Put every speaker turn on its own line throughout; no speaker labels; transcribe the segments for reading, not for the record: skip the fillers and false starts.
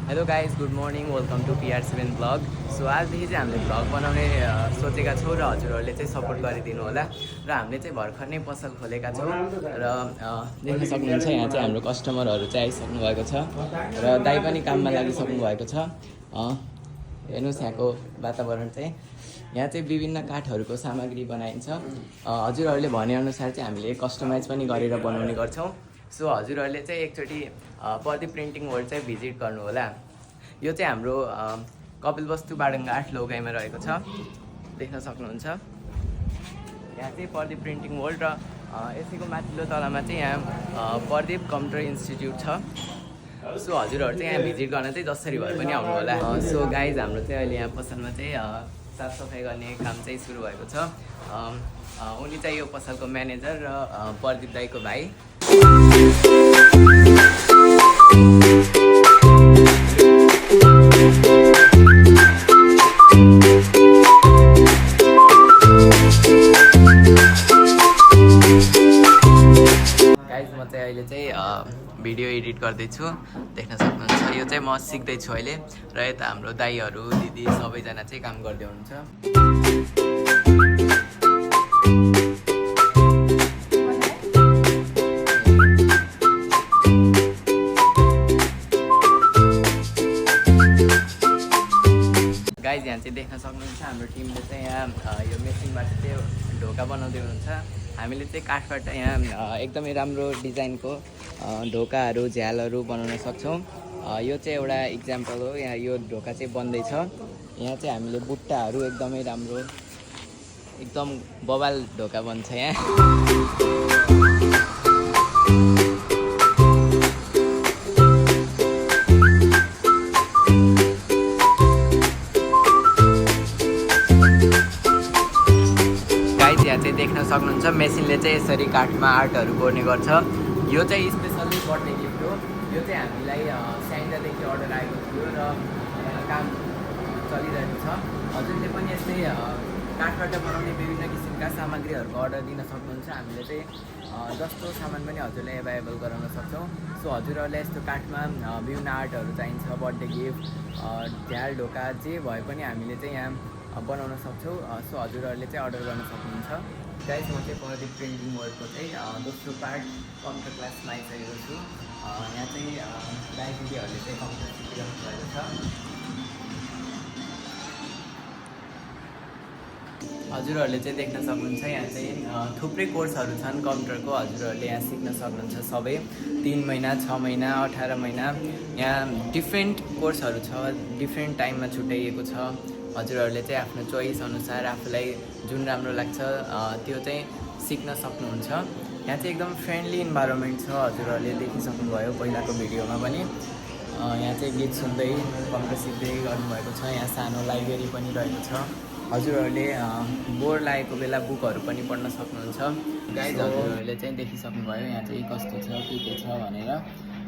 Hello guys good morning welcome to PR7 blog. So आजदेखि चाहिँ हामीले ब्लग बनाउने सोचेका छौँ र हजुरहरूले चाहिँ सपोर्ट गरिदिनु होला। र हामीले चाहिँ भर्खर नै पसल खोलेका छौँ र देख्न सक्नुहुन्छ यहाँ चाहिँ हाम्रो कस्टमरहरू चाहिँ आइसक्नु भएको छ र दाइ पनि काममा लागिसक्नु भएको छ। हेर्नुहोस् यहाँको वातावरण चाहिँ यहाँ चाहिँ विभिन्न काठहरूको सामग्री बनाइन्छ। हजुरहरूले भनेअनुसार चाहिँ हामीले कस्टमाइज पनि गरेर बनाउने गर्छौँ। सो हजुरहरूले चाहिँ एकचोटि प्रदीप प्रिन्टिङ वर्ल्ड चाहिँ भिजिट गर्नु होला। यो चाहिँ हाम्रो कपिलवस्तु बाडङ्गा 8 लौगाईमा रहेको छ, देख्न सक्नुहुन्छ। यहाँ चाहिँ प्रदीप प्रिन्टिङ वर्ल्ड र यसैको माथिल्लो तलामा चाहिँ यहाँ प्रदीप कम्प्युटर इन्स्टिट्युट छ। सो हजुरहरू चाहिँ यहाँ भिजिट गर्न चाहिँ जसरी भए पनि आउनु होला। सो गाइज हाम्रो चाहिँ अहिले यहाँ पसलमा चाहिँ साफसफाइ गर्ने काम चाहिँ सुरु भएको छ। उनी चाहिँ यो पसलको म्यानेजर र प्रदीप दाईको भाइ। गाइज म चाहिँ अहिले चाहिँ भिडियो एडिट गर्दैछु, देख्न सक्नुहुन्छ। यो चाहिँ म सिक्दैछु अहिले र यता हाम्रो दाईहरू दिदी सबैजना चाहिँ काम गर्दै हुनुहुन्छ। गाइज यहाँ चाहिँ देख्न सक्नुहुन्छ हाम्रो टिमले चाहिँ यहाँ यो मेसिनबाट चाहिँ ढोका बनाउँदै हुनुहुन्छ। हामीले चाहिँ काठबाट यहाँ एकदमै राम्रो डिजाइनको ढोकाहरू झ्यालहरू बनाउन सक्छौँ। यो चाहिँ एउटा इक्जाम्पल हो। यहाँ यो ढोका चाहिँ बन्दैछ। यहाँ चाहिँ हामीले बुट्टाहरू एकदमै राम्रो एकदम बबाल ढोका बन्छ यहाँ। यहाँ चाहिँ देख्न सक्नुहुन्छ मेसिनले चाहिँ यसरी काठमा आर्टहरू गर्ने गर्छ। यो चाहिँ स्पेसल्ली बर्थडे गिफ्ट हो। यो चाहिँ हामीलाई स्याङ्जादेखि अर्डर आएको थियो र काम चलिरहेको छ। हजुरले पनि यस्तै काठबाट बनाउने विभिन्न किसिमका सामग्रीहरूको अर्डर दिन सक्नुहुन्छ। हामीले चाहिँ जस्तो सामान पनि हजुरलाई एभाइलेबल गराउन सक्छौँ। सो हजुरहरूलाई यस्तो काठमा विभिन्न आर्टहरू चाहिन्छ, बर्थडे गिफ्ट, झ्याल ढोका जे भए पनि हामीले चाहिँ यहाँ बनाउन सक्छौँ। सो हजुरहरूले चाहिँ अर्डर गर्न सक्नुहुन्छ। गाइस म चाहिँ प्रदीप प्रिन्टिङ वर्ल्डको चाहिँ दोस्रो पार्ट कम्प्युटर क्लासमा आइसकेको छु। यहाँ चाहिँ दाइ दिदीहरूले चाहिँ कम्प्युटर सिकिरहनु भएको छ। हजुरहरूले चाहिँ देख्न सक्नुहुन्छ यहाँ चाहिँ थुप्रै कोर्सहरू छन् कम्प्युटरको। हजुरहरूले यहाँ सिक्न सक्नुहुन्छ सबै 3 महिना 6 महिना 18 महिना यहाँ डिफ्रेन्ट कोर्सहरू छ। डिफ्रेन्ट टाइममा छुट्याइएको छ। हजुरहरूले चाहिँ आफ्नो चोइस अनुसार आफूलाई जुन राम्रो लाग्छ त्यो चाहिँ सिक्न सक्नुहुन्छ। यहाँ चाहिँ एकदम फ्रेन्डली इन्भाइरोमेन्ट छ। हजुरहरूले देखिसक्नुभयो पहिलाको भिडियोमा पनि। यहाँ चाहिँ गीत सुन्दै कम्प्युटर सिक्दै गर्नुभएको छ। यहाँ सानो लाइब्रेरी पनि रहेको छ। हजुरहरूले बोर लागेको बेला बुकहरू पनि पढ्न सक्नुहुन्छ। गाइज हजुरहरूले चाहिँ देखिसक्नुभयो यहाँ चाहिँ कस्तो छ के छ भनेर।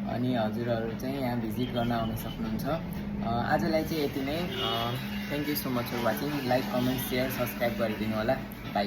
अनि हजुरहरू चाहिँ यहाँ भिजिट गर्न आउन सक्नुहुन्छ। आजलाई चाहिँ यति नै। Thank you so much for watching. Like comment share subscribe गरिदिनु होला। बाई।